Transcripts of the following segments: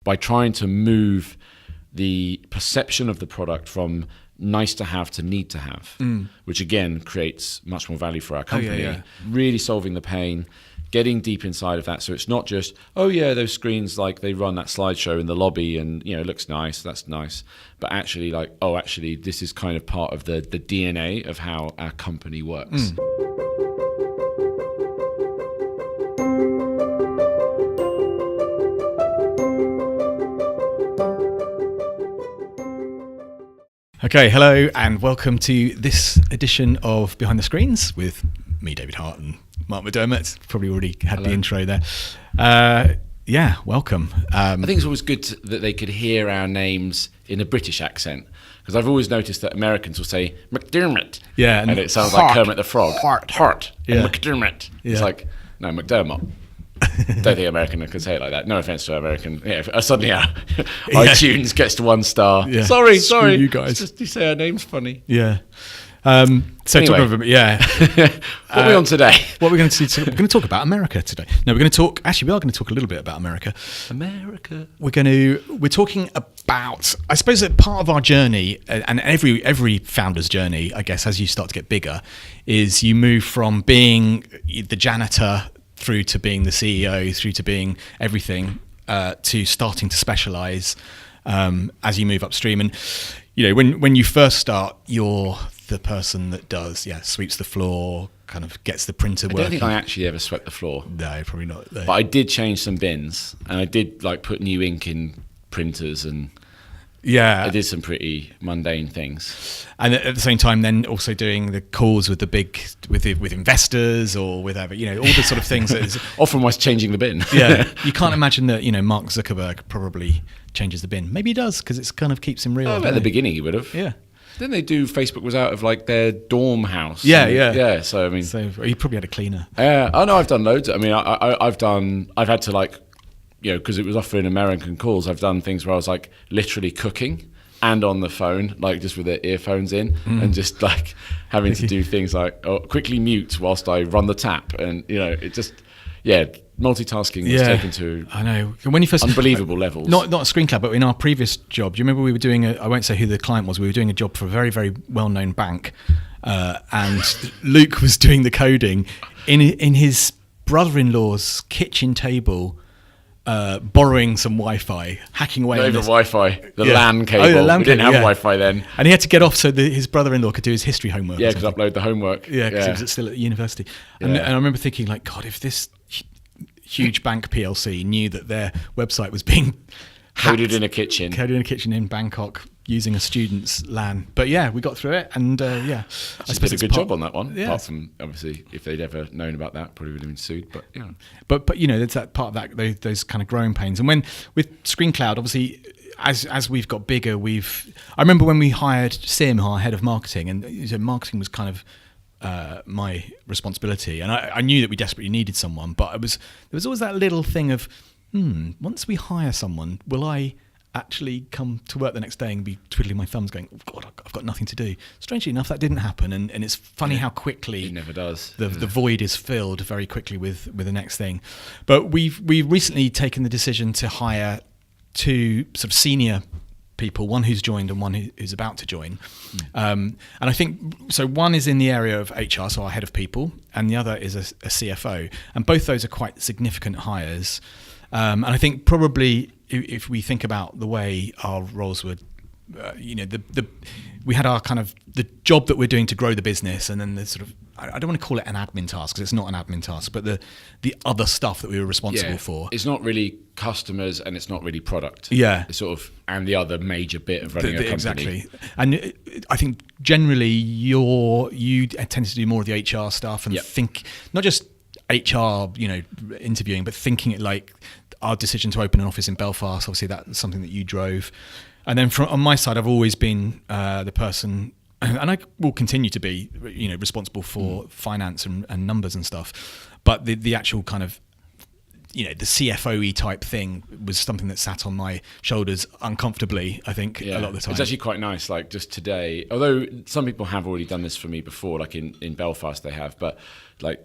by trying to move the perception of the product from nice to have to need to have, which again creates much more value for our company. Really solving the pain, getting deep inside of that, so it's not just, oh yeah, those screens, like they run that slideshow in the lobby and it looks nice, that's nice, but actually like, oh, actually this is kind of part of the DNA of how our company works. Okay, hello and welcome to this edition of Behind the Screens with me, David Hart, and Mark McDermott. Probably already had the intro there. Welcome. I think it's always good that they could hear our names in a British accent, because I've always noticed that Americans will say McDermott, and it sounds like Kermit the Frog. Hart, and McDermott. Yeah. It's like, no, McDermott. Don't think American can say it like that. No offense to American. Suddenly iTunes gets to 1 star. Yeah. Sorry, you guys. Just you say our name's funny. Yeah. So anyway. talking about, what are we on today? What we're going to do? We're going to talk about America today. No, we are going to talk a little bit about America. We're talking about, I suppose, that part of our journey, and every founder's journey, I guess, as you start to get bigger, is you move from being the janitor through to being the CEO, through to being everything, to starting to specialize as you move upstream. And when you first start, you're the person that sweeps the floor, kind of gets the printer working. I don't think I actually ever swept the floor. No, probably not. No. But I did change some bins, and I did put new ink in printers, and I did some pretty mundane things. And at the same time, then also doing the calls with with investors or with all the sort of things that is often was changing the bin. You can't imagine that Mark Zuckerberg probably changes the bin. Maybe he does, because it kind of keeps him real. At the beginning, he would have. Yeah. Didn't they do? Facebook was out of their dorm house. Yeah. So I mean, he probably had a cleaner. Oh no, I've done loads. I mean, I've had to because it was often American calls, I've done things where I was literally cooking and on the phone, just with the earphones in, and just having to do things quickly mute whilst I run the tap, and it just multitasking was taken to when you first unbelievable levels. Not at ScreenCloud, but in our previous job, do you remember we were doing I won't say who the client was, we were doing a job for a very, very well-known bank, and Luke was doing the coding in his brother-in-law's kitchen table, borrowing some Wi-Fi, hacking away. Not even Wi-Fi, LAN cable. Oh, the LAN we didn't cable, have Wi-Fi then. And he had to get off so his brother-in-law could do his history homework. Yeah, because upload the homework. Yeah, because he was still at the university. And I remember thinking, God, if this huge bank PLC knew that their website was being coded in a kitchen in Bangkok using a student's LAN. But we got through it, and I suppose did a good job on that one. Apart from, obviously, if they'd ever known about that, probably would have been sued. But but there's that part of that, those kind of growing pains. And when with ScreenCloud, obviously, as we've got bigger, I remember when we hired Sim, our head of marketing, and marketing was kind of my responsibility, and I knew that we desperately needed someone, but there was always that little thing of, once we hire someone, will I actually come to work the next day and be twiddling my thumbs going, oh God, I've got nothing to do. Strangely enough, that didn't happen, and it's funny how quickly it never does. The void is filled very quickly with the next thing. But we've recently taken the decision to hire 2 sort of senior people, one who's joined and one who's about to join. And I think, so one is in the area of HR, so our head of people, and the other is a CFO. And both those are quite significant hires. And I think probably if we think about the way our roles were, we had our kind of the job that we're doing to grow the business, and then the sort of, I don't want to call it an admin task, because it's not an admin task, but the other stuff that we were responsible for. It's not really customers, and it's not really product. It's sort of, and the other major bit of running a company. Exactly. And I think generally you tend to do more of the HR stuff and think, not just HR, interviewing, but thinking it like our decision to open an office in Belfast. Obviously, that's something that you drove. And then on my side, I've always been the person, and I will continue to be, responsible for finance and numbers and stuff. But the actual kind of, the CFO-y type thing was something that sat on my shoulders uncomfortably, I think, a lot of the time. It's actually quite nice, just today, although some people have already done this for me before, in Belfast they have, but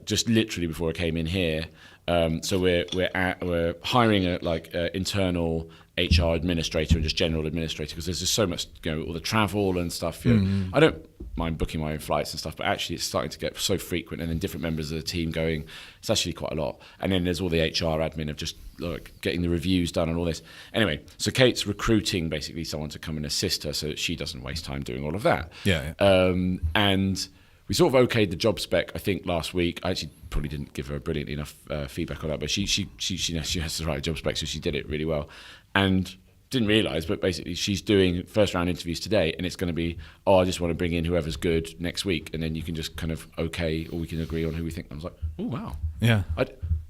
just literally before I came in here, so we're hiring a internal HR administrator and just general administrator, because there's just so much, all the travel and stuff. I don't mind booking my own flights and stuff, but actually it's starting to get so frequent, and then different members of the team going, it's actually quite a lot. And then there's all the HR admin of just like getting the reviews done and all this. Anyway, so Kate's recruiting basically someone to come and assist her so that she doesn't waste time doing all of that. And we sort of okayed the job spec, I think, last week. I actually probably didn't give her brilliant enough feedback on that, but she has to write a job spec, so she did it really well. And didn't realise, but basically she's doing first round interviews today, and it's going to be, I just want to bring in whoever's good next week, and then you can just kind of okay, or we can agree on who we think. I was like, oh wow. Yeah.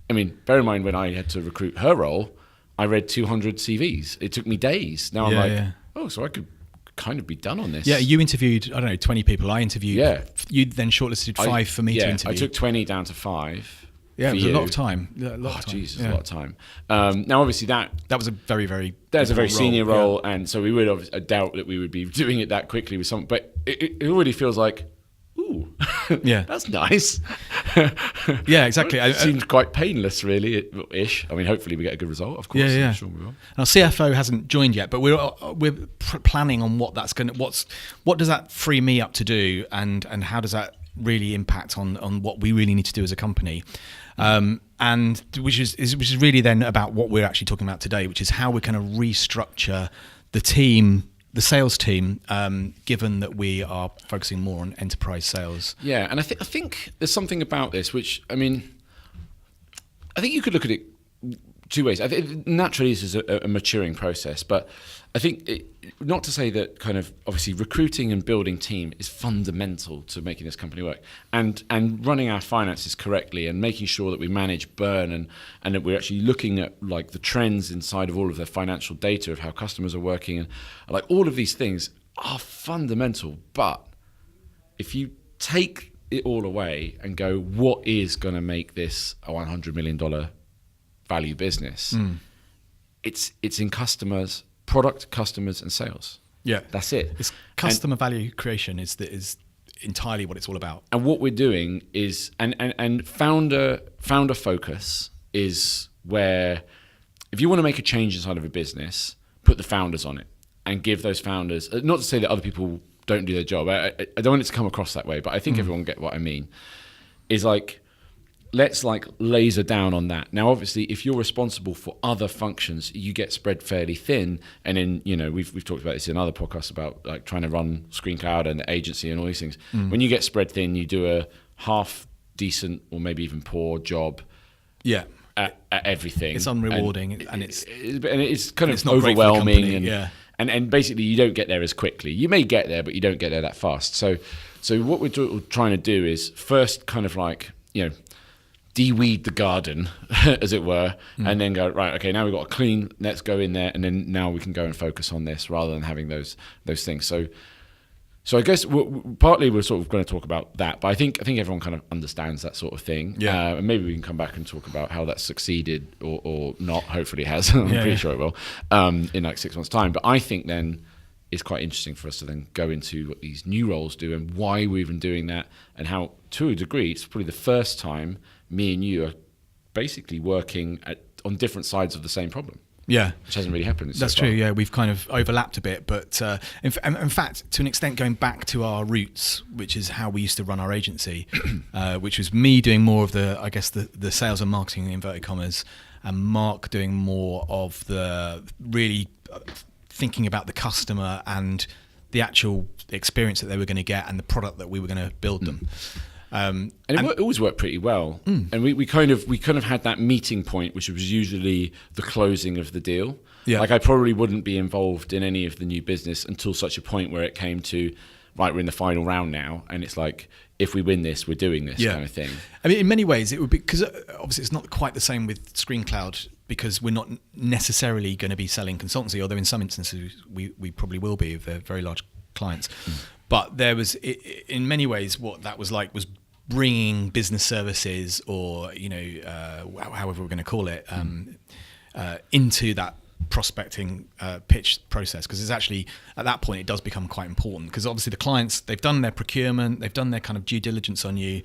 I mean, bear in mind when I had to recruit her role, I read 200 CVs. It took me days. Now I'm so I could kind of be done on this. Yeah, you interviewed, I don't know, 20 people. I interviewed. Yeah. You then shortlisted 5 for me to interview. I took 20 down to 5. Yeah, it was a lot of time. A lot of time. Now, obviously, that was a very, very that's a very senior role, and so we would I doubt that we would be doing it that quickly with someone. But it already feels like, ooh, that's nice. Yeah, exactly. It seemed quite painless, really, ish. I mean, hopefully we get a good result. Of course, I'm sure we will. Our CFO hasn't joined yet, but we're planning on what that's going to. What does that free me up to do, and how does that really impact on what we really need to do as a company, and which is really then about what we're actually talking about today, which is how we're going to restructure the sales team, given that we are focusing more on enterprise sales. Yeah, and I think there's something about this which, I mean, I think you could look at it 2 ways. I think naturally this is a maturing process, but I think not to say that kind of obviously recruiting and building team is fundamental to making this company work, and running our finances correctly and making sure that we manage burn and that we're actually looking at like the trends inside of all of the financial data of how customers are working, and like all of these things are fundamental. But if you take it all away and go, what is going to make this a $100 million value business? It's in customers, product, customers, and sales. Yeah, that's it. It's customer value creation is entirely what it's all about. And what we're doing is, and founder focus is where, if you want to make a change inside of a business, put the founders on it and give those founders. Not to say that other people don't do their job. I don't want it to come across that way, but I think everyone get what I mean. Is like, let's like laser down on that. Now, obviously, if you're responsible for other functions, you get spread fairly thin. And then, we've talked about this in other podcasts about like trying to run ScreenCloud and the agency and all these things. When you get spread thin, you do a half decent or maybe even poor job. Yeah. At everything. It's unrewarding and it's kind of overwhelming and basically you don't get there as quickly. You may get there, but you don't get there that fast. So what we're trying to do is first kind of like, de-weed the garden, as it were, and then go, right, okay, now we've got a clean, let's go in there, and then now we can go and focus on this rather than having those things. So I guess partly we're sort of going to talk about that, but I think everyone kind of understands that sort of thing. Yeah. And maybe we can come back and talk about how that's succeeded or not. Hopefully it has. I'm pretty sure it will in like 6 months' time. But I think then it's quite interesting for us to then go into what these new roles do and why we're even doing that, and how, to a degree, it's probably the first time me and you are basically working on different sides of the same problem. Yeah, which hasn't really happened. That's true. Yeah, we've kind of overlapped a bit, but in fact, to an extent, going back to our roots, which is how we used to run our agency, which was me doing more of the sales and marketing in inverted commas, and Mark doing more of the really thinking about the customer and the actual experience that they were going to get and the product that we were going to build them. And it always worked pretty well. And we kind of had that meeting point, which was usually the closing of the deal. Yeah. Like I probably wouldn't be involved in any of the new business until such a point where it came to, right, we're in the final round now, and it's like, if we win this, we're doing this kind of thing. I mean, in many ways, it would be, because obviously it's not quite the same with ScreenCloud, because we're not necessarily going to be selling consultancy, although in some instances we probably will be if they're very large clients. But there was, in many ways, what that was like was bringing business services, or however we're going to call it, into that prospecting pitch process, because it's actually at that point it does become quite important, because obviously the clients, they've done their procurement, they've done their kind of due diligence on you,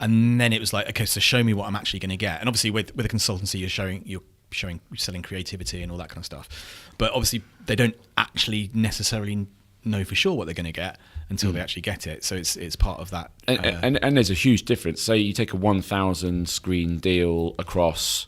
and then it was like, okay, so show me what I'm actually going to get. And obviously with a consultancy, you're selling creativity and all that kind of stuff. But obviously they don't actually necessarily know for sure what they're going to get until they actually get it. So it's part of that. And there's a huge difference. Say you take a 1,000 screen deal across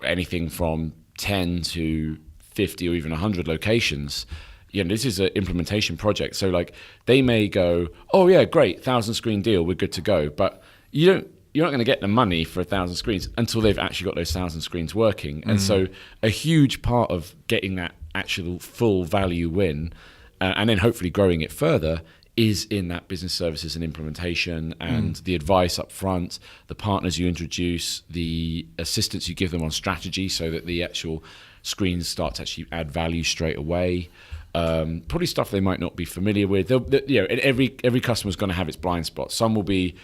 anything from 10 to 50 or even 100 locations. This is an implementation project. So like they may go, oh yeah, great, 1,000 screen deal, we're good to go. But you're not going to get the money for 1,000 screens until they've actually got those 1,000 screens working. And so a huge part of getting that actual full value win, and then hopefully growing it further, is in that business services and implementation and the advice up front, the partners you introduce, the assistance you give them on strategy so that the actual screens start to actually add value straight away. Probably stuff they might not be familiar with. Every customer's going to have its blind spots. Some will be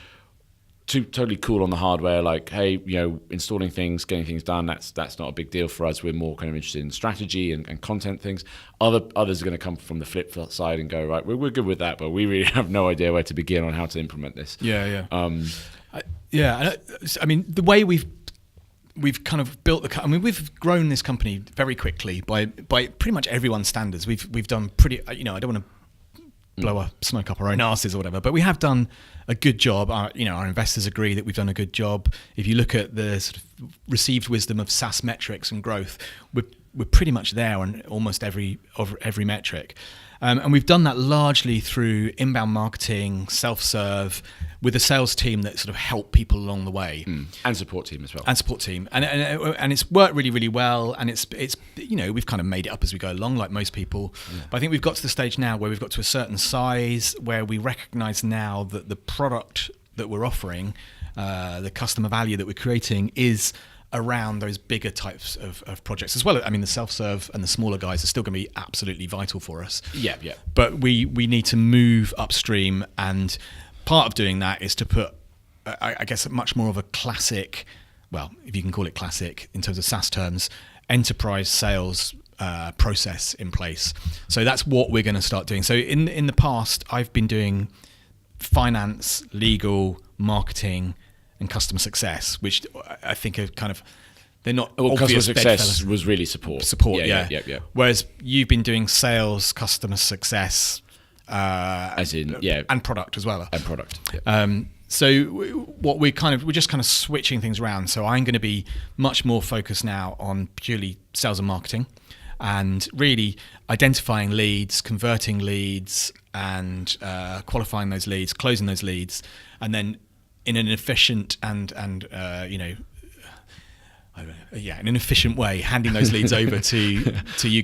totally cool on the hardware, like, hey, installing things, getting things done, that's not a big deal for us. We're more kind of interested in strategy and content things. Others are going to come from the flip side and go, right, we're good with that, but we really have no idea where to begin on how to implement this. I mean, the way we've kind of built we've grown this company very quickly by pretty much everyone's standards. We've done pretty, I don't want to blow a smoke up our own asses or whatever, but we have done a good job. Our investors agree that we've done a good job. If you look at the sort of received wisdom of SaaS metrics and growth, we're pretty much there on almost every metric. And we've done that largely through inbound marketing, self-serve, with a sales team that sort of help people along the way, and support team as well. And it's worked really, really well. And it's we've kind of made it up as we go along, like most people. But I think we've got to the stage now where we've got to a certain size where we recognise now that the product that we're offering, the customer value that we're creating, is around those bigger types of projects as well. I mean, the self-serve and the smaller guys are still going to be absolutely vital for us. Yeah. But we need to move upstream, and part of doing that is to put, I guess, much more of a classic, well, if you can call it classic in terms of SaaS terms, enterprise sales process in place. So that's what we're going to start doing. So in the past, I've been doing finance, legal, marketing, and customer success, which I think are kind of, they're not obvious. Customer success was really support. Yeah. Whereas you've been doing sales, customer success, and product as well. And product. So what we're just kind of switching things around. So I'm going to be much more focused now on purely sales and marketing, and really identifying leads, converting leads, and qualifying those leads, closing those leads, and then in an efficient and in an efficient way, handing those leads over to you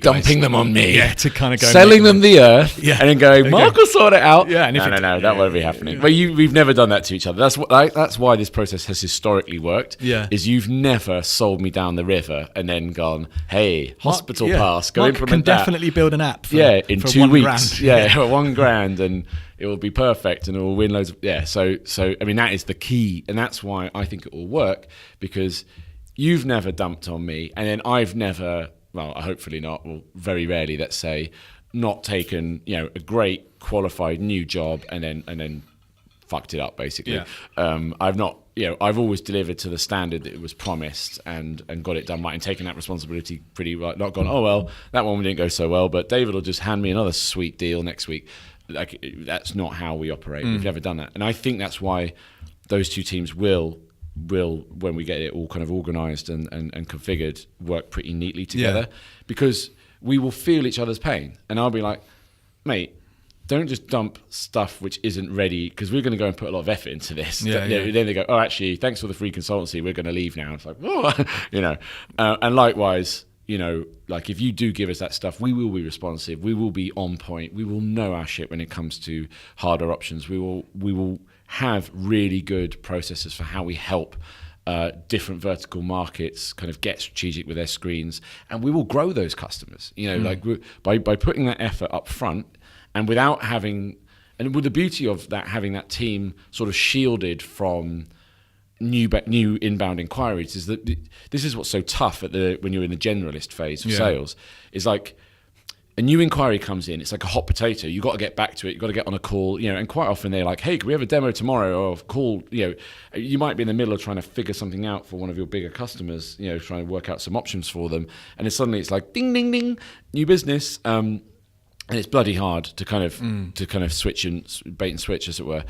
guys. Dumping them on me. Yeah, to kind of go... Selling them the earth, and then going, Mark will sort it out. Yeah, and no, that won't be happening. Well, we've never done that to each other. That's why this process has historically worked, is you've never sold me down the river and then gone, hey, hospital pass, go Mark implement can that. definitely build an app for, in for 2 weeks. $1,000. Yeah, for $1,000, and it will be perfect, and it will win loads of... Yeah, so I mean, that is the key, and that's why I think it will work, because you've never dumped on me, and then I've never, well, hopefully not, or very rarely, let's say, not taken, a great qualified new job and then fucked it up, basically. I've not, I've always delivered to the standard that it was promised and got it done right, and taken that responsibility pretty right. Not gone, oh well, that one didn't go so well, but David will just hand me another sweet deal next week. Like, that's not how we operate. We've never done that, and I think that's why those two teams will, when we get it all kind of organised and configured, work pretty neatly together, because we will feel each other's pain. And I'll be like, mate, don't just dump stuff which isn't ready, because we're going to go and put a lot of effort into this. Then they go, oh, actually, thanks for the free consultancy, we're going to leave now. It's like, whoa, and likewise, like, if you do give us that stuff, we will be responsive, we will be on point, we will know our shit when it comes to harder options. We will have really good processes for how we help different vertical markets kind of get strategic with their screens, and we will grow those customers. Like, by putting that effort up front, and without having, and with the beauty of that, having that team sort of shielded from new inbound inquiries, is that this is what's so tough when you're in the generalist phase of sales, is like, a new inquiry comes in, it's like a hot potato. You've got to get back to it. You've got to get on a call, and quite often they're like, hey, can we have a demo tomorrow? Or call, you might be in the middle of trying to figure something out for one of your bigger customers, trying to work out some options for them. And then suddenly it's like, ding, ding, ding, new business. And it's bloody hard to kind of switch and bait and switch, as it were.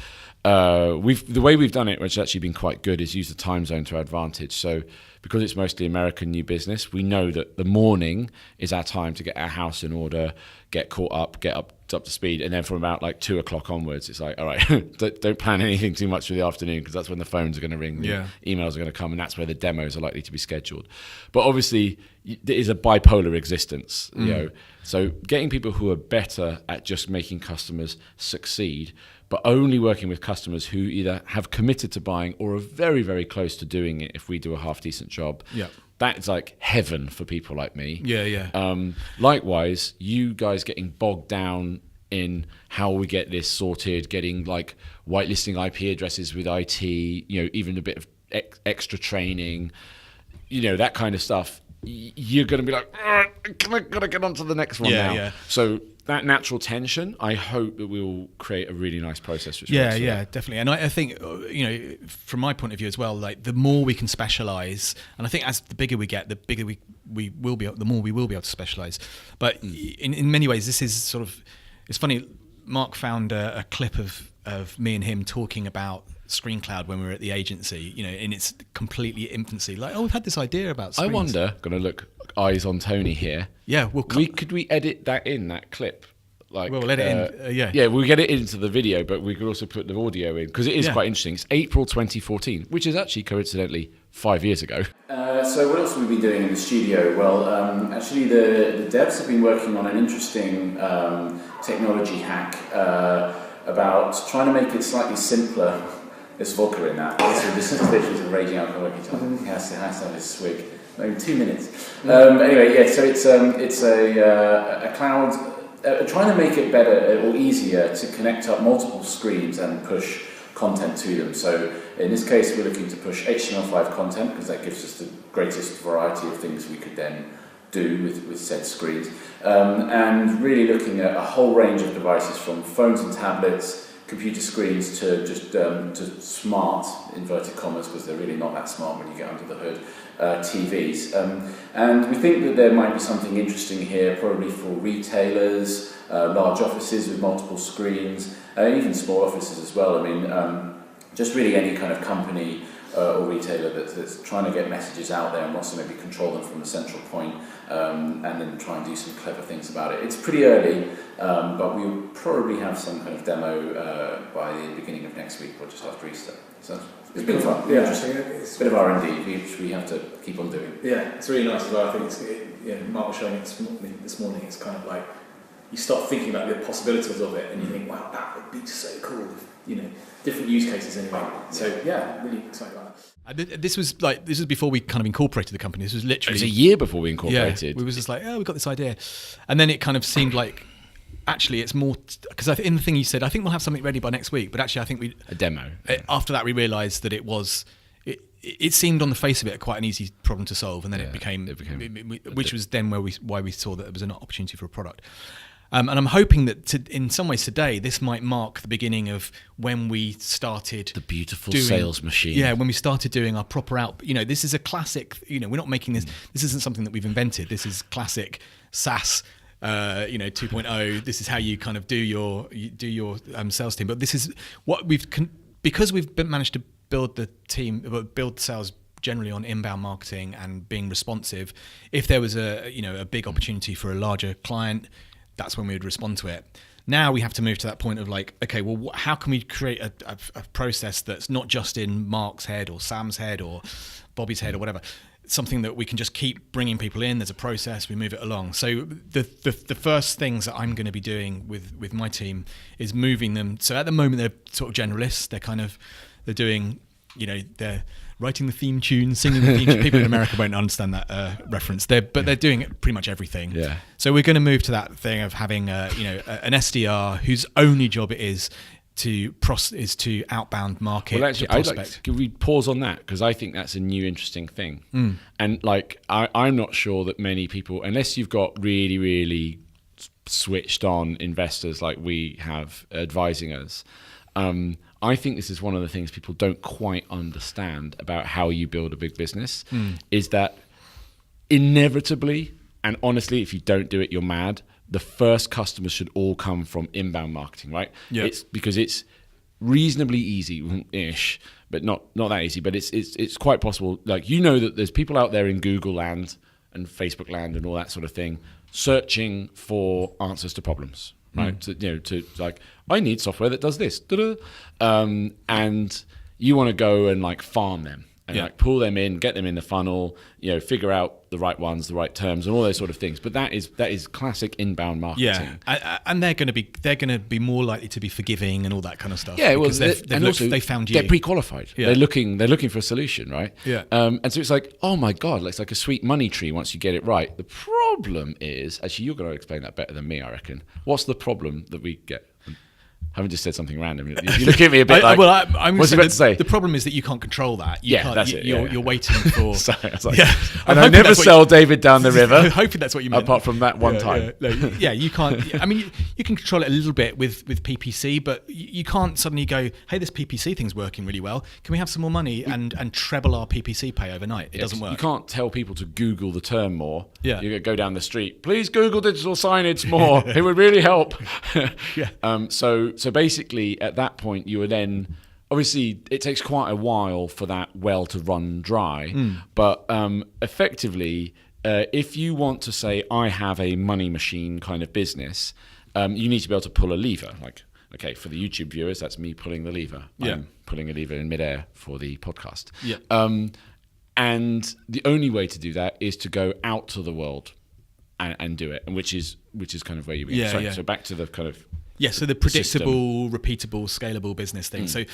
The way we've done it, which has actually been quite good, is use the time zone to our advantage. So because it's mostly American new business, we know that the morning is our time to get our house in order, get caught up, get up to speed, and then from about like 2 o'clock onwards, it's like, all right, don't plan anything too much for the afternoon, because that's when the phones are going to ring, the emails are going to come, and that's where the demos are likely to be scheduled. But obviously, there is a bipolar existence, So getting people who are better at just making customers succeed, but only working with customers who either have committed to buying or are very, very close to doing it if we do a half-decent job. Yeah. That's like heaven for people like me. Likewise, you guys getting bogged down in how we get this sorted, getting like whitelisting IP addresses with IT, even a bit of extra training, that kind of stuff. You're going to be like, gotta get on to the next one now. Yeah. So that natural tension, I hope that we'll create a really nice process. Definitely. And I think, from my point of view as well, like the more we can specialize, and I think as the bigger we get, the bigger we will be, the more we will be able to specialize. But in many ways, this is sort of, it's funny. Mark found a clip of me and him talking about ScreenCloud when we were at the agency, in its completely infancy. Like, we've had this idea about screens. I wonder, going to look eyes on Tony here. Yeah, could we edit that clip? Like, we'll let it in. Yeah, we'll get it into the video, but we could also put the audio in, because it is quite interesting. It's April 2014, which is actually coincidentally 5 years ago. So what else have we been doing in the studio? Well, actually the devs have been working on an interesting technology hack about trying to make it slightly simpler. There's vodka in that. So this is literally raging alcoholic. I don't think it has to have a swig. Maybe 2 minutes. Anyway, so it's a cloud. Trying to make it better or easier to connect up multiple screens and push content to them. So in this case, we're looking to push HTML5 content, because that gives us the greatest variety of things we could then do with said screens. And really looking at a whole range of devices, from phones and tablets, computer screens, to just to smart, inverted commas, because they're really not that smart when you get under the hood, TVs. And we think that there might be something interesting here, probably for retailers, large offices with multiple screens, even small offices as well. I mean, just really any kind of company or retailer that's trying to get messages out there and wants to maybe control them from a central point, and then try and do some clever things about it. It's pretty early, but we'll probably have some kind of demo by the beginning of next week or just after Easter. So it's been fun. Yeah, interesting. It's a bit of R&D, which we have to keep on doing. Yeah, it's really nice as well. I think Mark was showing it this morning. It's kind of like you start thinking about the possibilities of it, and you think, wow, that would be so cool. Different use cases anyway. So really excited about that. This was before we kind of incorporated the company. This was literally... It was a year before we incorporated. Yeah, we was just like, we've got this idea. And then it kind of seemed like, actually it's more... Because in the thing you said, I think we'll have something ready by next week. But actually I think a demo. After that we realised that it was... It seemed on the face of it quite an easy problem to solve. And then it became which was then why we saw that there was an opportunity for a product. And I'm hoping that in some ways today, this might mark the beginning of when we started... The beautiful sales machine. Yeah, when we started doing our proper this is a classic, we're not making this... This isn't something that we've invented. This is classic SaaS, 2.0. This is how you kind of do your sales team. But this is what because we've managed to build the team, build sales generally on inbound marketing and being responsive. If there was a big opportunity for a larger client, that's when we would respond to it. Now we have to move to that point of like, okay, well, how can we create a process that's not just in Mark's head or Sam's head or Bobby's head or whatever, something that we can just keep bringing people in. There's a process, we move it along. So the first things that I'm going to be doing with my team is moving them. So at the moment they're sort of generalists. They're doing, they're writing the theme tune, singing the theme tune. People in America won't understand that reference. They're doing pretty much everything. Yeah. So we're going to move to that thing of having an SDR whose only job it is to outbound market. Well, actually, can we pause on that, because I think that's a new interesting thing. And I'm not sure that many people, unless you've got really, really switched on investors like we have advising us. I think this is one of the things people don't quite understand about how you build a big business, is that inevitably, and honestly, if you don't do it, you're mad, the first customers should all come from inbound marketing, right? Yep. It's because it's reasonably easy-ish, but not that easy, but it's quite possible. Like, you know that there's people out there in Google land and Facebook land and all that sort of thing searching for answers to problems. Right, to like, I need software that does this, and you want to go and like farm them and like pull them in, get them in the funnel, figure out the right ones, the right terms, and all those sort of things. But that is classic inbound marketing. Yeah, and they're going to be more likely to be forgiving and all that kind of stuff. Yeah, well, they found you. They're pre-qualified. Yeah. They're looking for a solution, right? Yeah. And so it's like, oh my god, it's like a sweet money tree once you get it right. The problem is, actually, you're going to explain that better than me, I reckon. What's the problem that we get? I haven't just said something random. You look at me a bit like, what's you about to say? The problem is that you can't control that. That's it. You're waiting for... Sorry, I was like, and I never sell David down the river. I'm hoping that's what you meant. Apart from that one time. You can't... I mean, you can control it a little bit with PPC, but you can't suddenly go, hey, this PPC thing's working really well. Can we have some more money and treble our PPC pay overnight? It doesn't work. You can't tell people to Google the term more. Yeah. You go down the street, please Google digital signage more. It would really help. So basically, at that point, you are then, obviously, it takes quite a while for that well to run dry. But effectively, if you want to say, I have a money machine kind of business, you need to be able to pull a lever. Like, okay, for the YouTube viewers, that's me pulling the lever. I'm pulling a lever in midair for the podcast. And the only way to do that is to go out to the world and do it, and which is kind of where you begin. So back to the kind of... Yeah, so the predictable, repeatable, scalable business thing. So,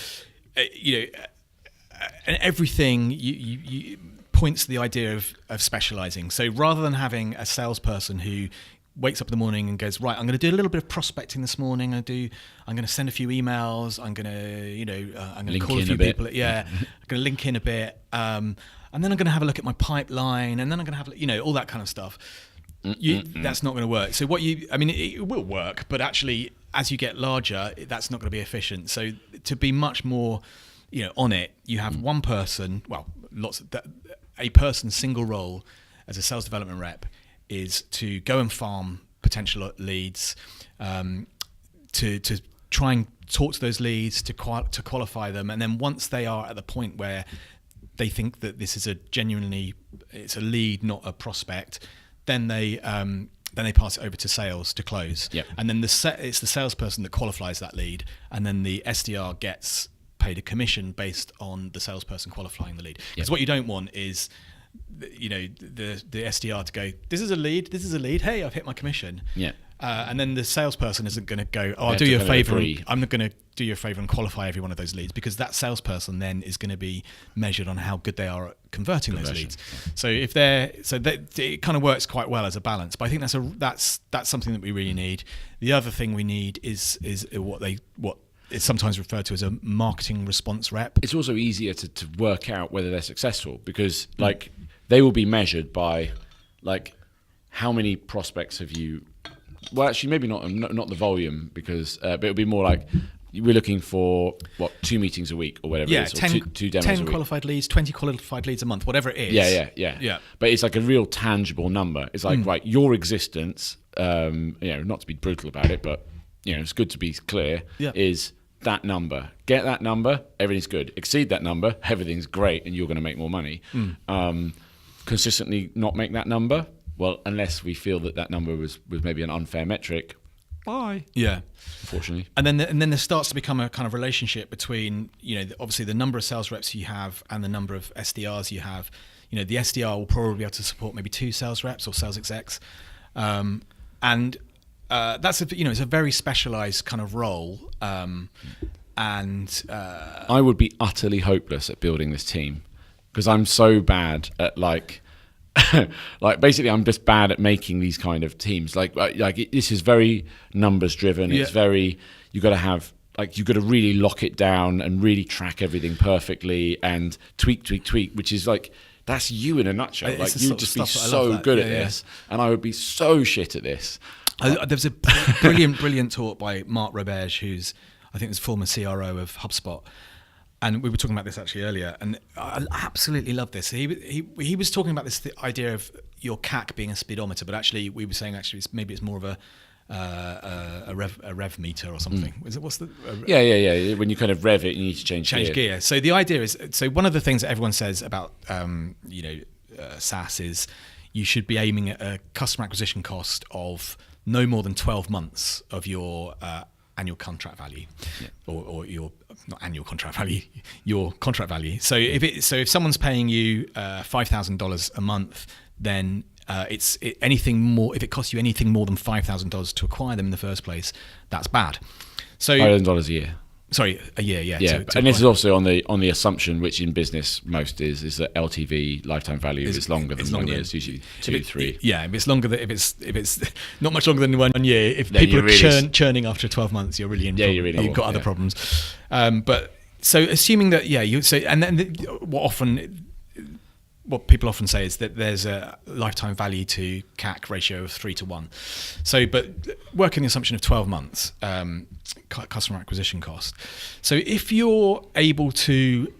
and everything you points to the idea of specializing. So rather than having a salesperson who wakes up in the morning and goes, right, I'm going to do a little bit of prospecting this morning. I'm going to send a few emails. I'm going to call a few people. I'm going to link in a bit, and then I'm going to have a look at my pipeline, and then I'm going to have all that kind of stuff. That's not going to work. So it will work, but actually, as you get larger, that's not going to be efficient. So to be much more, on it, you have one person. Well, a person's single role as a sales development rep is to go and farm potential leads, to try and talk to those leads, to qualify them, and then once they are at the point where they think that this is it's a lead, not a prospect, then they pass it over to sales to close. Yep. And then it's the salesperson that qualifies that lead, and then the SDR gets paid a commission based on the salesperson qualifying the lead. Because what you don't want is, the SDR to go, this is a lead. Hey, I've hit my commission. Yeah. And then the salesperson isn't going to go, I'll do you a favor. I'm not going to do you a favor and qualify every one of those leads, because that salesperson then is going to be measured on how good they are at converting those leads. So it kind of works quite well as a balance. But I think that's something that we really need. The other thing we need is what is sometimes referred to as a marketing response rep. It's also easier to work out whether they're successful, because they will be measured by how many prospects have you. Well, actually, maybe not the volume, because but it'll be more like we're looking for 2 meetings a week or whatever. It is, 2 demos 10 a week. Qualified leads, 20 qualified leads a month, whatever it is. Yeah. But it's like a real tangible number. It's like right, your existence. Not to be brutal about it, but it's good to be clear. Is that number? Get that number, everything's good. Exceed that number, everything's great, and you're going to make more money. Consistently not make that number. Well, unless we feel that number was maybe an unfair metric, bye. Yeah, unfortunately. And then there starts to become a kind of relationship between obviously the number of sales reps you have and the number of SDRs you have. The SDR will probably be able to support maybe 2 sales reps or sales execs, and that's it's a very specialized kind of role. I would be utterly hopeless at building this team, because I'm so bad at basically I'm just bad at making these kind of teams. This is very numbers driven. It's very, you got to really lock it down and really track everything perfectly and tweak, which is that's you in a nutshell. You'd just be so good at this, and I would be so shit at this. There was a brilliant talk by Mark Roberge, who's, I think, was former CRO of HubSpot. And we were talking about this actually earlier, and I absolutely love this. He was talking about this idea of your CAC being a speedometer, but actually we were saying maybe it's more of a rev meter or something. Is it, what's the? Yeah. When you kind of rev it, you need to change gear. So the idea is, one of the things that everyone says about SaaS is you should be aiming at a customer acquisition cost of no more than 12 months of your annual contract value, or your not annual contract value, your contract value. So if someone's paying you $5,000 a month, then anything more. If it costs you anything more than $5,000 to acquire them in the first place, that's bad. So $5,000 a year. Sorry, a year, yeah. Yeah, and this is also on the assumption, which in business most is that LTV, lifetime value, is longer than 1 year. It's usually 2, 3. Yeah, if it's longer than if it's not much longer than 1 year. If then people are churning after 12 months, you're really in. You've got other problems. But so assuming that, and then what people often say is that there's a lifetime value to CAC ratio of 3 to 1. So, but working the assumption of 12 months, customer acquisition cost. So if you're able to,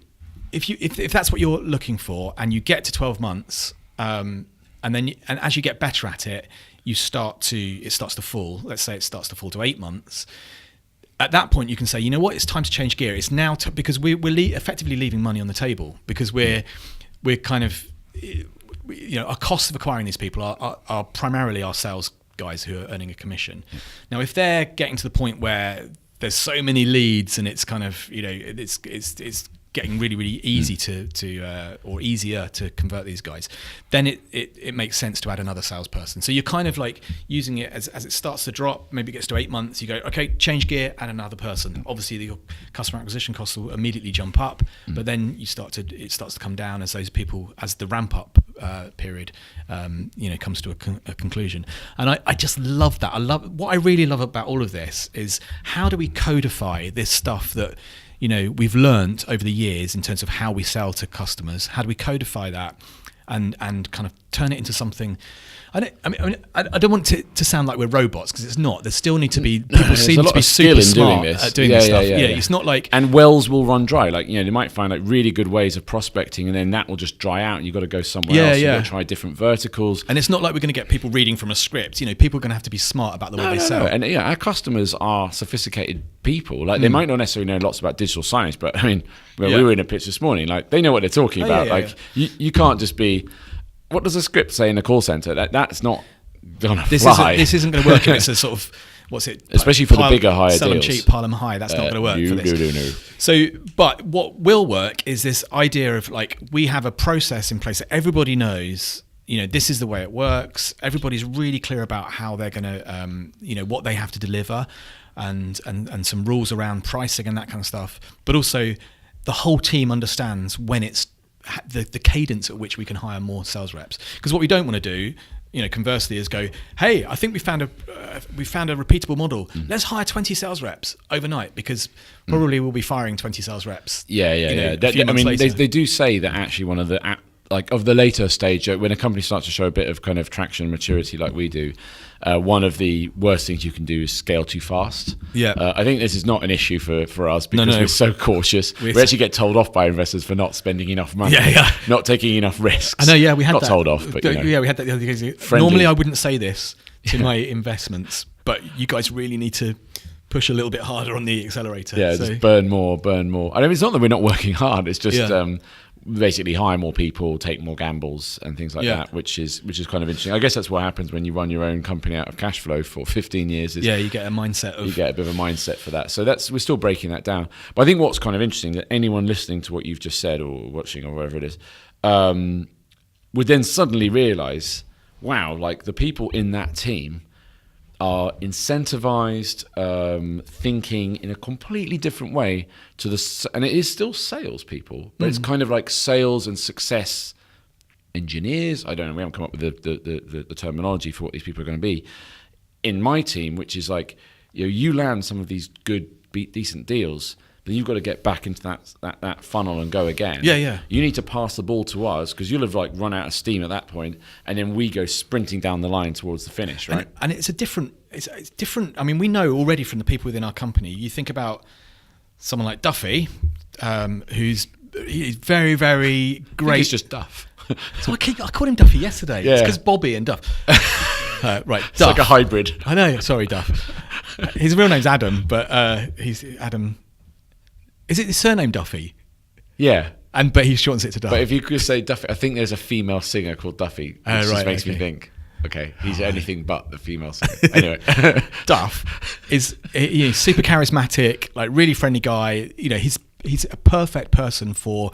if that's what you're looking for, and you get to 12 months, and as you get better at it, it starts to fall. Let's say it starts to fall to 8 months. At that point, you can say, you know what, it's time to change gear. It's now because we're effectively leaving money on the table, because we're kind of, our costs of acquiring these people are primarily our sales guys who are earning a commission. Now, if they're getting to the point where there's so many leads and it's kind of, it's getting really, really easy or easier to convert these guys, then it makes sense to add another salesperson. So you're kind of like using it as it starts to drop, maybe it gets to 8 months, you go, okay, change gear, add another person. Obviously your customer acquisition costs will immediately jump up, but then it starts to come down as the ramp up period comes to a conclusion. And I just love that. What I really love about all of this is, how do we codify this stuff that we've learned over the years in terms of how we sell to customers? How do we codify that and kind of turn it into something? I don't want to sound like we're robots, because it's not. There still need to be people seem to be super smart at doing this stuff. Yeah, it's not like, and wells will run dry. Like they might find like really good ways of prospecting, and then that will just dry out. And you've got to go somewhere else. You've got to try different verticals. And it's not like we're going to get people reading from a script. People are going to have to be smart about the way they sell. And our customers are sophisticated people. Like they might not necessarily know lots about digital signage, but I mean, we were in a pitch this morning. Like they know what they're talking about. You can't just be. What does a script say in a call center? That's not gonna fly. This isn't going to work if it's a sort of, what's it? Especially for the bigger, higher sell deals. Sell them cheap, pile them high. That's not going to work for this. No. So, but what will work is this idea of like, we have a process in place that everybody knows. This is the way it works. Everybody's really clear about how they're going to, what they have to deliver, and some rules around pricing and that kind of stuff. But also, the whole team understands when it's the cadence at which we can hire more sales reps. Because what we don't want to do, conversely, is go, hey, I think we found a repeatable model. Let's hire 20 sales reps overnight, because probably we'll be firing 20 sales reps. Yeah. They do say that actually one of the of the later stage, when a company starts to show a bit of kind of traction and maturity like we do, one of the worst things you can do is scale too fast. I think this is not an issue for us, because we're so cautious. We actually get told off by investors for not spending enough money, not taking enough risks. I know, we had not that. told off, but we had that the other day. Normally I wouldn't say this to my investments, but you guys really need to push a little bit harder on the accelerator. Just burn more. I mean, it's not that we're not working hard, it's just basically hire more people, take more gambles and things like that, which is kind of interesting. I guess that's what happens when you run your own company out of cash flow for 15 years. You get a mindset of... You get a bit of a mindset for that. So we're still breaking that down. But I think what's kind of interesting, that anyone listening to what you've just said, or watching, or whatever it is, would then suddenly realise, wow, like the people in that team are incentivized, thinking in a completely different way to and it is still salespeople, but it's kind of like sales and success engineers. I don't know, we haven't come up with the terminology for what these people are going to be in my team, which is like, you land some of these good, decent deals then you've got to get back into that funnel and go again. Yeah. You need to pass the ball to us because you'll have like run out of steam at that point, and then we go sprinting down the line towards the finish, right? And it's different. I mean, we know already from the people within our company. You think about someone like Duffy, he's very, very great. He's just Duff. So I called him Duffy yesterday. Yeah. It's because Bobby and Duff. Right, It's like a hybrid. I know. Sorry, Duff. His real name's Adam, but he's Adam. Is it his surname Duffy? Yeah. But he shortens it to Duff. But if you could say Duffy, I think there's a female singer called Duffy, which just makes me think, okay, he's anything but the female singer. Anyway, Duff is super charismatic, like really friendly guy. He's a perfect person for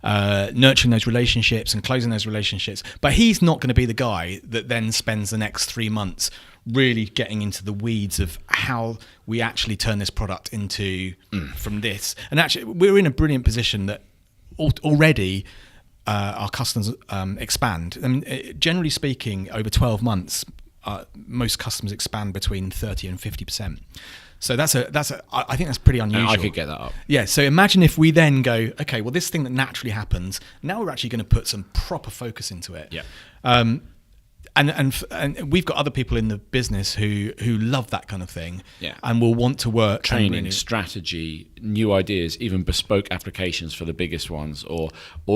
nurturing those relationships and closing those relationships. But he's not going to be the guy that then spends the next 3 months really getting into the weeds of how we actually turn this product into from this. And actually, we're in a brilliant position that already our customers expand. I mean, generally speaking, over 12 months, most customers expand between 30 and 50%. So I think that's pretty unusual. I could get that up. Yeah. So imagine if we then go, okay, well, this thing that naturally happens, now we're actually going to put some proper focus into it. Yeah. And we've got other people in the business who love that kind of thing. Yeah. And will want to work. Training, strategy, new ideas, even bespoke applications for the biggest ones, or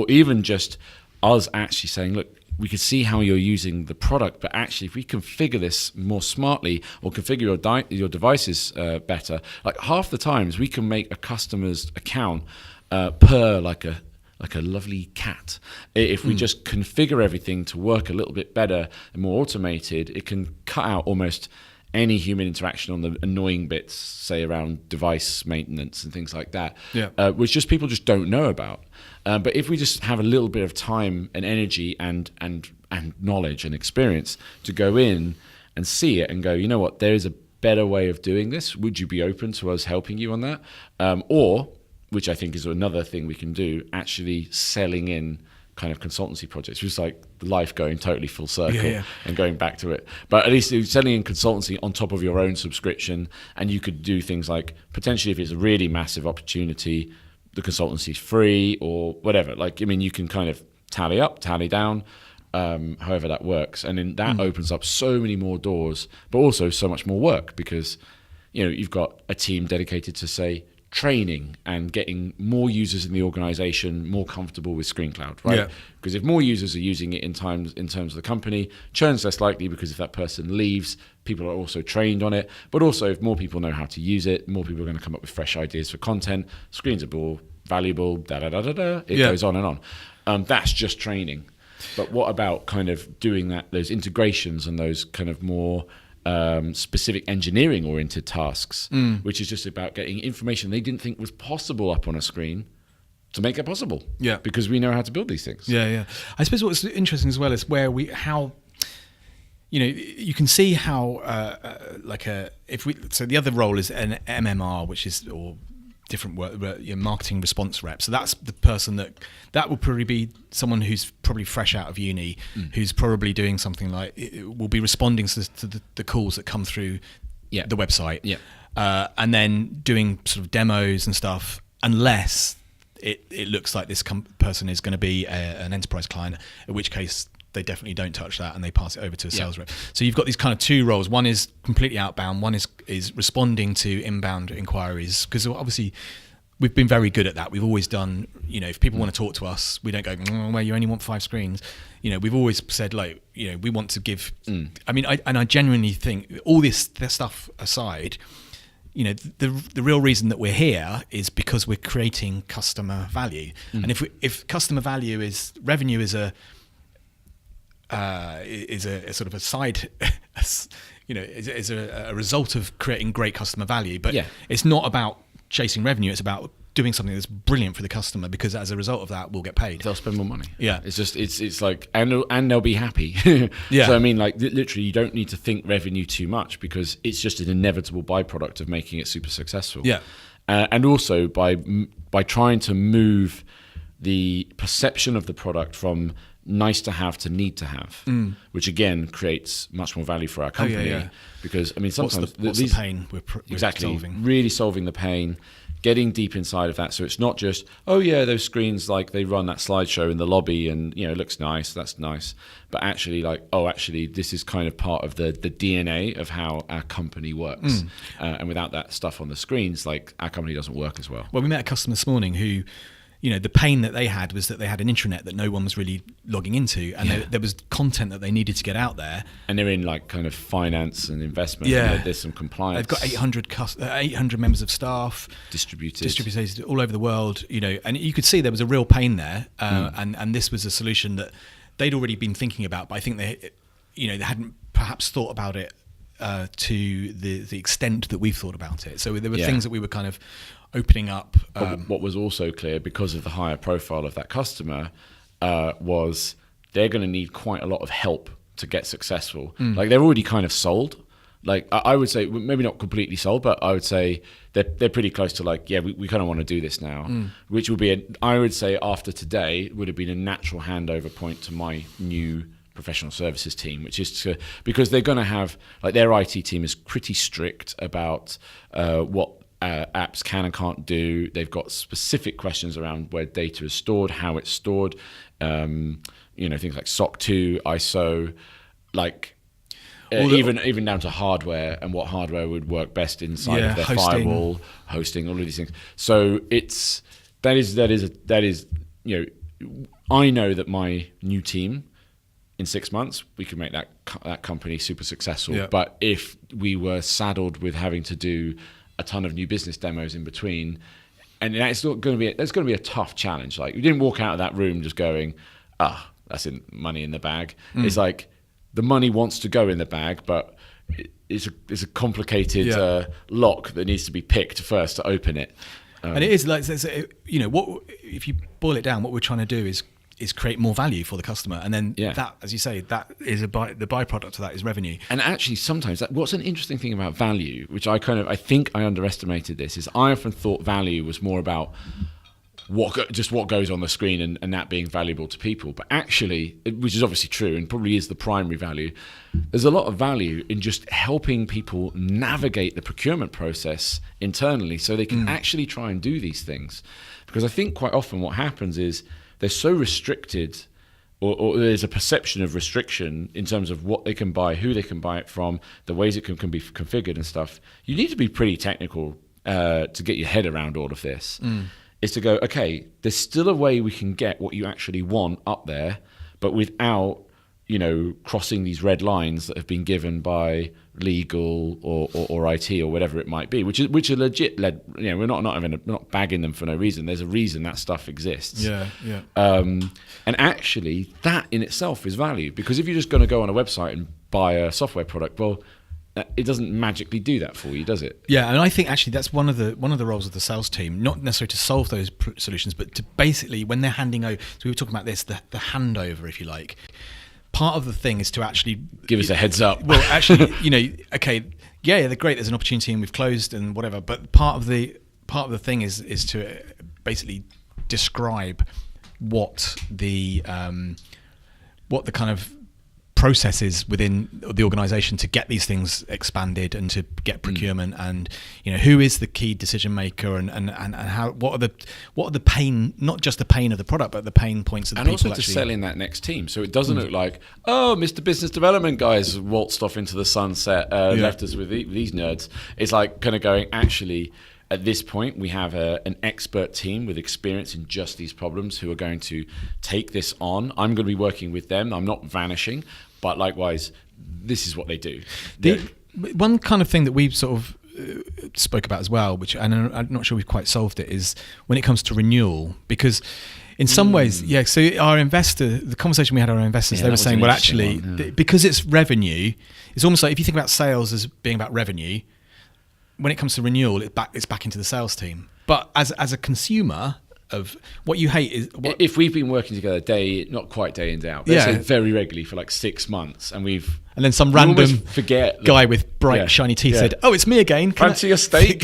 even just us actually saying, look, we could see how you're using the product, but actually if we configure this more smartly or configure your devices better, like half the times we can make a customer's account purr like a lovely cat. If we just configure everything to work a little bit better and more automated, it can cut out almost any human interaction on the annoying bits, say around device maintenance and things like that, which just people just don't know about. But if we just have a little bit of time and energy and knowledge and experience to go in and see it and go, you know what, there is a better way of doing this. Would you be open to us helping you on that? Or, which I think is another thing we can do, actually selling in kind of consultancy projects, which is like life going totally full circle and going back to it. But at least selling in consultancy on top of your own subscription, and you could do things like potentially if it's a really massive opportunity, the consultancy is free or whatever. Like, I mean, you can kind of tally up, tally down, however that works. And then that opens up so many more doors, but also so much more work because, you've got a team dedicated to, say, training and getting more users in the organization more comfortable with ScreenCloud, right? Because if more users are using it in terms of the company, churn's less likely because if that person leaves, people are also trained on it. But also if more people know how to use it, more people are going to come up with fresh ideas for content. Screens are more valuable, It goes on and on. That's just training. But what about kind of doing those integrations and those kind of more specific engineering oriented tasks, which is just about getting information they didn't think was possible up on a screen to make it possible. Yeah. Because we know how to build these things. Yeah. I suppose what's interesting as well is you can see how so the other role is an MMR, which is or different work, marketing response rep. So that's the person that will probably be someone who's probably fresh out of uni, who's probably doing something like will be responding to the calls that come through the website, and then doing sort of demos and stuff, unless it looks like this person is going to be an enterprise client, in which case they definitely don't touch that and they pass it over to a sales rep. So you've got these kind of two roles. One is completely outbound. One is responding to inbound inquiries, because obviously we've been very good at that. We've always done, if people want to talk to us, we don't go, well, you only want 5 screens. We've always said, like, we want to give. I mean, I genuinely think all this stuff aside, the real reason that we're here is because we're creating customer value. And if customer value is revenue is a sort of a side, is a result of creating great customer value. But it's not about chasing revenue. It's about doing something that's brilliant for the customer, because as a result of that, we'll get paid. They'll spend more money. Yeah. It's just, it's like, and they'll be happy. Yeah. So I mean, like literally you don't need to think revenue too much, because it's just an inevitable byproduct of making it super successful. Yeah. And also by trying to move the perception of the product from nice to have to need to have, which again creates much more value for our company. Because I mean, sometimes what's the pain we're exactly solving? Really solving the pain, getting deep inside of that. So it's not just, oh yeah, those screens, like they run that slideshow in the lobby and, you know, it looks nice, that's nice. But actually like, oh, actually this is kind of part of the DNA of how our company works. And without that stuff on the screens, like our company doesn't work as well. Well, we met a customer this morning who, you know, the pain that they had was that they had an intranet that no one was really logging into, and there was content that they needed to get out there. And they're in like kind of finance and investment. Yeah. And there's some compliance. They've got 800 members of staff distributed all over the world, you know, and you could see there was a real pain there. And this was a solution that they'd already been thinking about, but I think they hadn't perhaps thought about it to the extent that we've thought about it. So there were things that we were kind of opening up. What was also clear, because of the higher profile of that customer, was they're going to need quite a lot of help to get successful. Like they're already kind of sold. Like I would say, maybe not completely sold, but I would say they're pretty close to like, yeah, we kind of want to do this now, which would be, I would say after today, would have been a natural handover point to my new professional services team, which is because they're going to have, like their IT team is pretty strict about what apps can and can't do. They've got specific questions around where data is stored, how it's stored, you know, things like SOC 2, ISO, like even down to hardware and what hardware would work best inside of their firewall, hosting, all of these things. So that is you know, I know that my new team, in 6 months, we could make that company super successful. Yeah. But if we were saddled with having to do a ton of new business demos in between, and that's going to be a tough challenge. Like we didn't walk out of that room just going, that's money in the bag. It's like the money wants to go in the bag, but it's a complicated lock that needs to be picked first to open it. And it is like, you know, what if you boil it down, what we're trying to do is create more value for the customer, and then that, as you say, that is the byproduct of that is revenue. And actually, sometimes what's an interesting thing about value, which I think I underestimated this, is I often thought value was more about what goes on the screen and that being valuable to people. But actually, which is obviously true and probably is the primary value, there's a lot of value in just helping people navigate the procurement process internally so they can actually try and do these things. Because I think quite often what happens is they're so restricted, or there's a perception of restriction in terms of what they can buy, who they can buy it from, the ways it can be configured and stuff. You need to be pretty technical to get your head around all of this. Is to go, okay, there's still a way we can get what you actually want up there, but without, you know, crossing these red lines that have been given by legal or IT or whatever it might be, which are legit. You know, we're not bagging them for no reason. There's a reason that stuff exists. And actually, that in itself is value, because if you're just going to go on a website and buy a software product, well, it doesn't magically do that for you, does it? Yeah, and I think actually that's one of the roles of the sales team, not necessarily to solve those solutions, but to basically, when they're handing over. So we were talking about this, the handover, if you like. Part of the thing is to actually give us a heads up. Well, actually, you know, okay, they're great. There's an opportunity and we've closed and whatever. But part of the thing is to basically describe what the kind of processes within the organization to get these things expanded and to get procurement, and you know, who is the key decision maker, and how, what are the pain, not just the pain of the product, but the pain points of the people, and also to sell in that next team, so it doesn't look like, oh, Mr. Business Development guys waltzed off into the sunset, left us with these nerds. It's like kind of going, actually, at this point, we have an expert team with experience in just these problems who are going to take this on. I'm going to be working with them. I'm not vanishing, but likewise, this is what they do. One kind of thing that we've sort of spoke about as well, which, and I'm not sure we've quite solved it, is when it comes to renewal, because in some ways, so the conversation we had with our investors, they were saying, well, actually, because it's revenue, it's almost like if you think about sales as being about revenue, when it comes to renewal, it's back into the sales team. But as a consumer of what you hate is... if we've been working together not quite day in, day out, very regularly for like 6 months, and then some random guy with bright, shiny teeth said, oh, it's me again. Fancy a steak?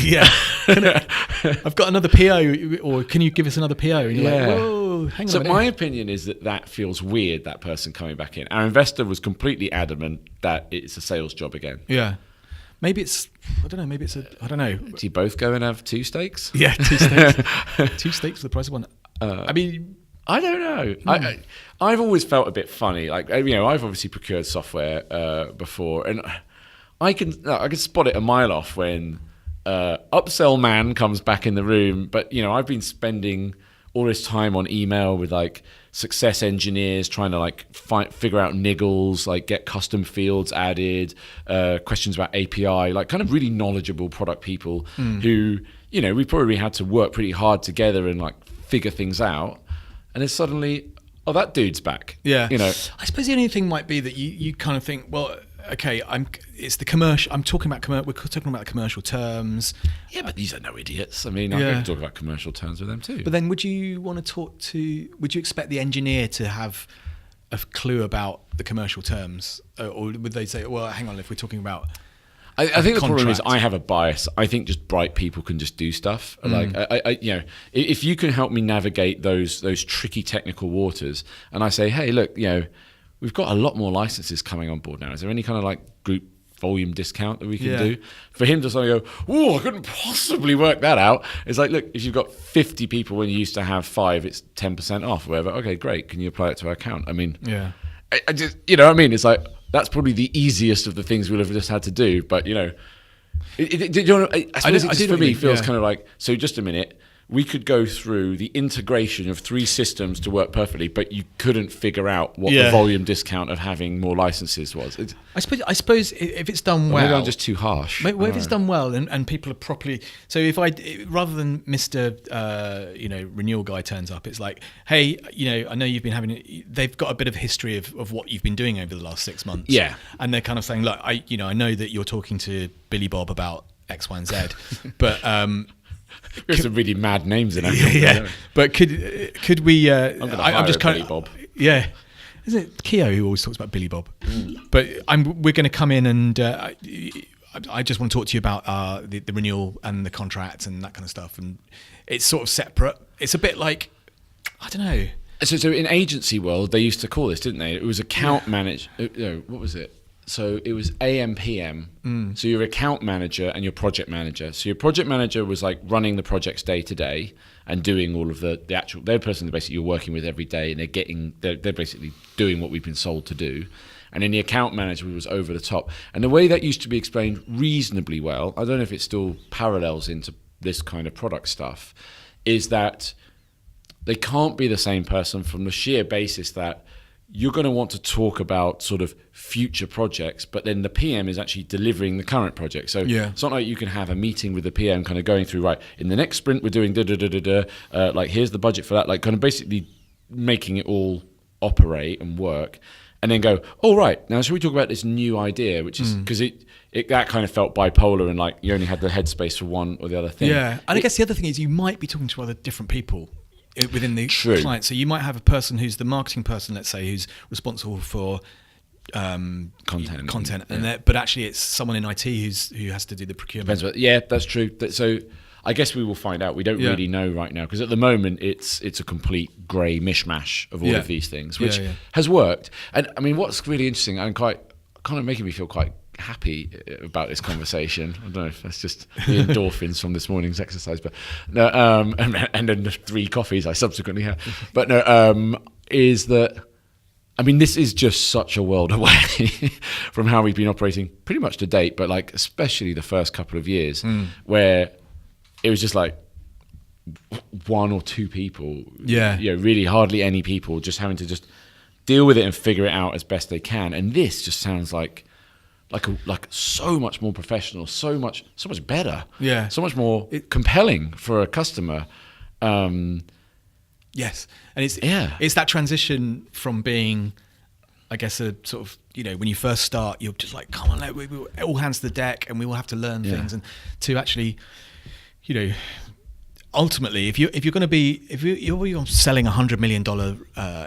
I've got another PO, or can you give us another PO? And you're like, whoa, hang on. So my opinion is that feels weird, that person coming back in. Our investor was completely adamant that it's a sales job again. Yeah. Maybe it's, I don't know. I don't know. Do you both go and have 2 steaks? Yeah, 2 steaks. 2 steaks for the price of one. I mean, I don't know. I've always felt a bit funny. Like, I've obviously procured software before, and I can spot it a mile off when upsell man comes back in the room. But I've been spending all this time on email with like success engineers trying to like figure out niggles, like get custom fields added, questions about API, like kind of really knowledgeable product people who we probably had to work pretty hard together and like figure things out. And then suddenly, that dude's back. Yeah. I suppose the only thing might be that you kind of think, well, okay, it's the commercial. We're talking about the commercial terms. Yeah, but these are no idiots. I mean, I can talk about commercial terms with them too. But then would you expect the engineer to have a clue about the commercial terms? Or would they say, well, hang on, if we're talking about I think the problem is I have a bias. I think just bright people can just do stuff. Like if you can help me navigate those tricky technical waters, and I say, hey, look, we've got a lot more licenses coming on board now. Is there any kind of like group volume discount that we can do? For him to suddenly go, oh, I couldn't possibly work that out. It's like, look, if you've got 50 people when you used to have 5, it's 10% off or whatever. Okay, great. Can you apply it to our account? I mean, I just, what I mean? It's like, that's probably the easiest of the things we'll have just had to do. But, I suppose for me feels kind of like, so just a minute, we could go through the integration of 3 systems to work perfectly, but you couldn't figure out what the volume discount of having more licenses was. I suppose if it's done well, maybe I'm just too harsh. If it's done well and people are properly, so if rather than Mr. renewal guy turns up, it's like, hey, I know you've been they've got a bit of history of what you've been doing over the last 6 months. Yeah, and they're kind of saying, look, I know that you're talking to Billy Bob about X, Y, and Z, but there's some really mad names in it. Yeah. But could we? I'm just kind Billy Bob. Yeah. Isn't it Keogh who always talks about Billy Bob? But we're going to come in and I just want to talk to you about the renewal and the contract and that kind of stuff. And it's sort of separate. It's a bit like, I don't know. So in agency world, they used to call this, didn't they? It was account manage. What was it? So it was AM, PM. So your account manager and your project manager. So your project manager was like running the projects day to day and doing all of the actual, they're the person that basically you're working with every day, and they're basically doing what we've been sold to do. And then the account manager was over the top. And the way that used to be explained reasonably well, I don't know if it still parallels into this kind of product stuff, is that they can't be the same person from the sheer basis that you're going to want to talk about sort of future projects, but then the PM is actually delivering the current project. So it's not like you can have a meeting with the PM kind of going through, right, in the next sprint we're doing like here's the budget for that, like kind of basically making it all operate and work, and then go, oh, right, now shall we talk about this new idea, which is, because it that kind of felt bipolar and like you only had the headspace for one or the other thing. Yeah, and I guess the other thing is you might be talking to other different people within the client. So you might have a person who's the marketing person, let's say, who's responsible for content, and but actually it's someone in IT who has to do the procurement. Yeah, that's true. So I guess we will find out. We don't really know right now, because at the moment it's a complete grey mishmash of all of these things, which has worked. And I mean, what's really interesting and kind of making me feel quite happy about this conversation. I don't know if that's just the endorphins from this morning's exercise, but no, and then the 3 coffees I subsequently had. But no, is that, I mean, this is just such a world away from how we've been operating pretty much to date, but like especially the first couple of years where it was just like 1 or 2 people, really hardly any people, just having to just deal with it and figure it out as best they can. And this just sounds like so much more professional, so much better, so much more compelling for a customer. Yes, and it's that transition from being, I guess, a sort of, when you first start, you're just like, come on, we all hands to the deck, and we will have to learn things, and to actually, ultimately, if you're selling $100 million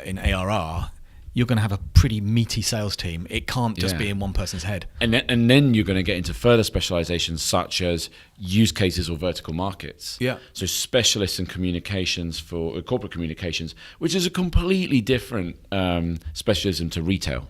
in ARR. You're going to have a pretty meaty sales team. It can't just be in one person's head. And then you're going to get into further specializations such as use cases or vertical markets. Yeah. So specialists in communications for corporate communications, which is a completely different specialism to retail.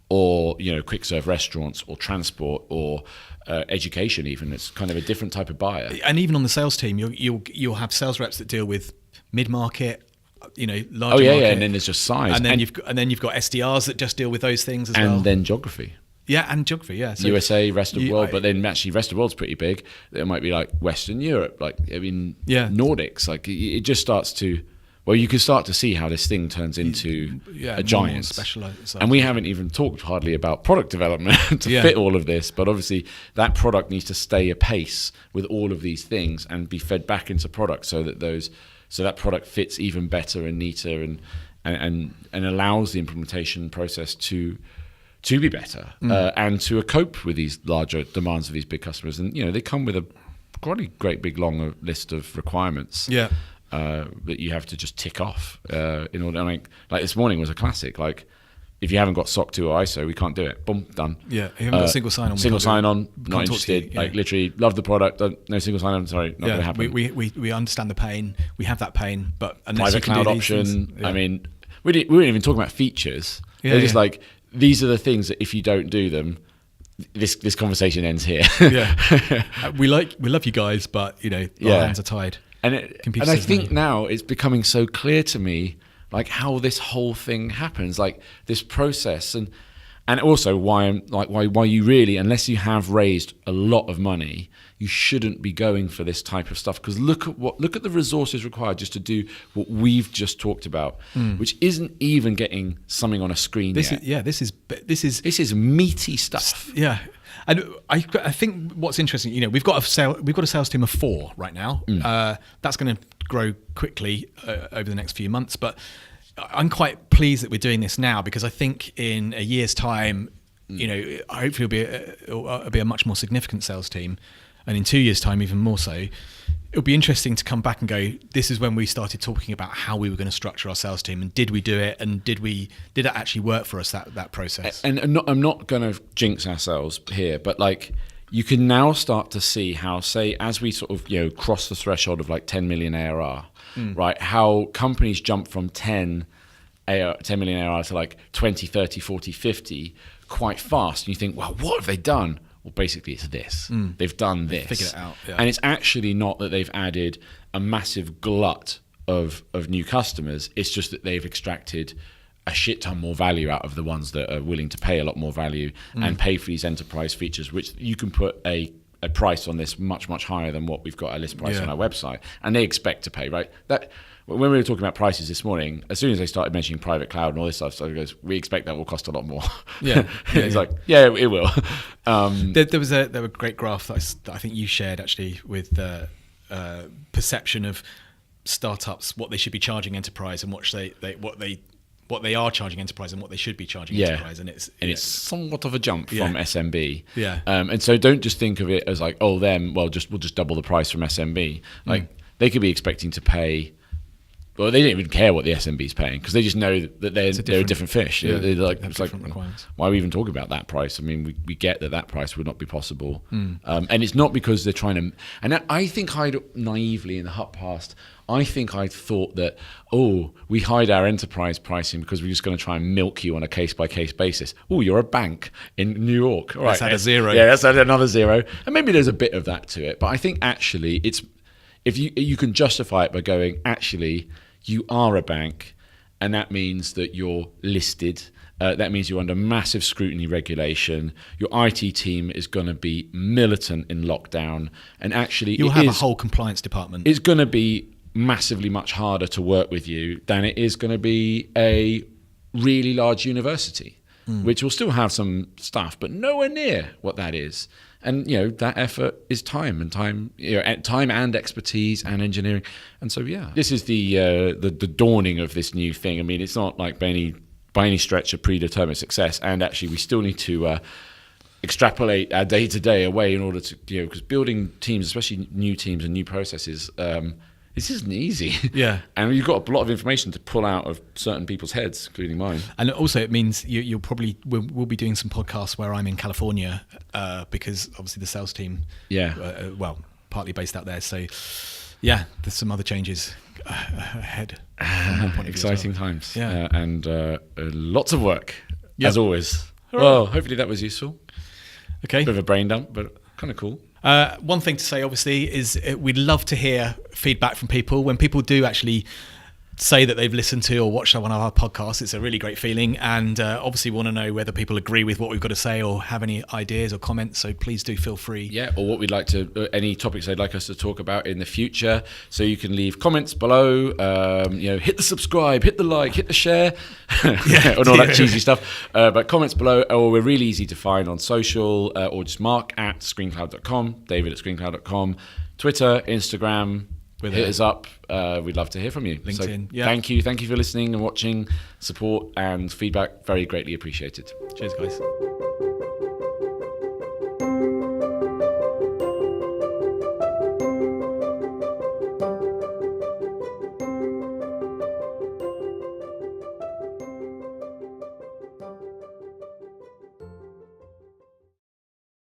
or quick serve restaurants or transport or education. Even it's kind of a different type of buyer. And even on the sales team, you'll have sales reps that deal with mid-market, larger market. And then there's just size, and then you've got SDRs that just deal with those things as well, and then geography. Yeah, and geography, yeah. So USA, rest of the world, but then actually rest of the world's pretty big. It might be like Western Europe, Nordics. Like it just starts to, you can start to see how this thing turns into a giant. Specialized. And we haven't even talked hardly about product development to fit all of this. But obviously that product needs to stay apace with all of these things and be fed back into product so that product fits even better and neater and allows the implementation process to be better and to cope with these larger demands of these big customers. And they come with a great big long list of requirements that you have to just tick off in order. I mean, like this morning was a classic. Like if you haven't got SOC 2 or ISO, we can't do it. Boom, done. Yeah, you haven't got single sign-on. Single sign-on, not interested. Like literally, love the product. No single sign-on. Sorry, not going to happen. We understand the pain. We have that pain, but private cloud option. I mean, we weren't even talking about features. They're just like, these are the things that if you don't do them, this conversation ends here. We love you guys, but our hands are tied. And I think now it's becoming so clear to me, like how this whole thing happens, like this process, and also why you really, unless you have raised a lot of money, you shouldn't be going for this type of stuff. Because look at the resources required just to do what we've just talked about, which isn't even getting something on a screen yet. This is meaty stuff. Yeah. And I think what's interesting, we've got a sales team of 4 right now. That's going to grow quickly over the next few months. But I'm quite pleased that we're doing this now, because I think in a year's time, hopefully it'll be a much more significant sales team, and in 2 years' time, even more so. It'll be interesting to come back and go, this is when we started talking about how we were going to structure our sales team, and did we do it, and did it actually work for us, that process? And I'm not going to jinx ourselves here, but like you can now start to see how, say, as we sort of cross the threshold of like 10 million ARR, right? How companies jump from 10 million ARR to like 20, 30, 40, 50 quite fast, and you think, well, what have they done? Well, basically it's this. They've done this. Figured it out. Yeah. And it's actually not that they've added a massive glut of new customers. It's just that they've extracted a shit ton more value out of the ones that are willing to pay a lot more value and pay for these enterprise features, which you can put a price on this much, much higher than what we've got a list price on our website. And they expect to pay, right? When we were talking about prices this morning, as soon as they started mentioning private cloud and all this stuff, so it goes, we expect that will cost a lot more. It's like, it will. There was a great graph that I think you shared actually with the perception of startups, what they should be charging enterprise, and what they are charging enterprise and what they should be charging enterprise, and it's somewhat of a jump from SMB. And so don't just think of it as like, we'll just double the price from SMB. Like they could be expecting to pay. Well, they don't even care what the SMB is paying, because they just know that they're a different fish. Yeah, they're like, it's like, why are we even talking about that price? I mean, we get that price would not be possible. And it's not because they're trying to... And I think I'd naively in the past, I thought that, we hide our enterprise pricing because we're just going to try and milk you on a case-by-case basis. Oh, you're a bank in New York. All right, let's add a zero. Yeah, let's add another zero. And maybe there's a bit of that to it. But I think actually it's... If you can justify it by going, actually... You are a bank, and that means that you're listed. That means you're under massive scrutiny regulation. Your IT team is going to be militant in lockdown, and actually you'll have a whole compliance department. It's going to be massively much harder to work with you than it is going to be a really large university, which will still have some stuff, but nowhere near what that is. And that effort is time and expertise and engineering. And so this is the dawning of this new thing. I mean, it's not like by any stretch a predetermined success. And actually, we still need to extrapolate our day to day away in order to because building teams, especially new teams and new processes, this isn't easy. Yeah. And you've got a lot of information to pull out of certain people's heads, including mine. And also it means we'll be doing some podcasts where I'm in California because obviously the sales team, partly based out there. So there's some other changes ahead. Exciting times. Yeah. And lots of work, as always. Well, hopefully that was useful. Okay. Bit of a brain dump, but kind of cool. One thing to say, obviously, is we'd love to hear feedback from people. When people do actually say that they've listened to or watched one of our podcasts, it's a really great feeling, and obviously want to know whether people agree with what we've got to say or have any ideas or comments, so please do feel free. Yeah, or what we'd like to, any topics they'd like us to talk about in the future. So you can leave comments below, hit the subscribe, hit the like, hit the share, and all that cheesy stuff. But comments below, or we're really easy to find on social, or just Mark at ScreenCloud.com, David at ScreenCloud.com, Twitter, Instagram. Hit us up. We'd love to hear from you. LinkedIn. So thank you for listening and watching. Support and feedback, very greatly appreciated. Cheers, guys.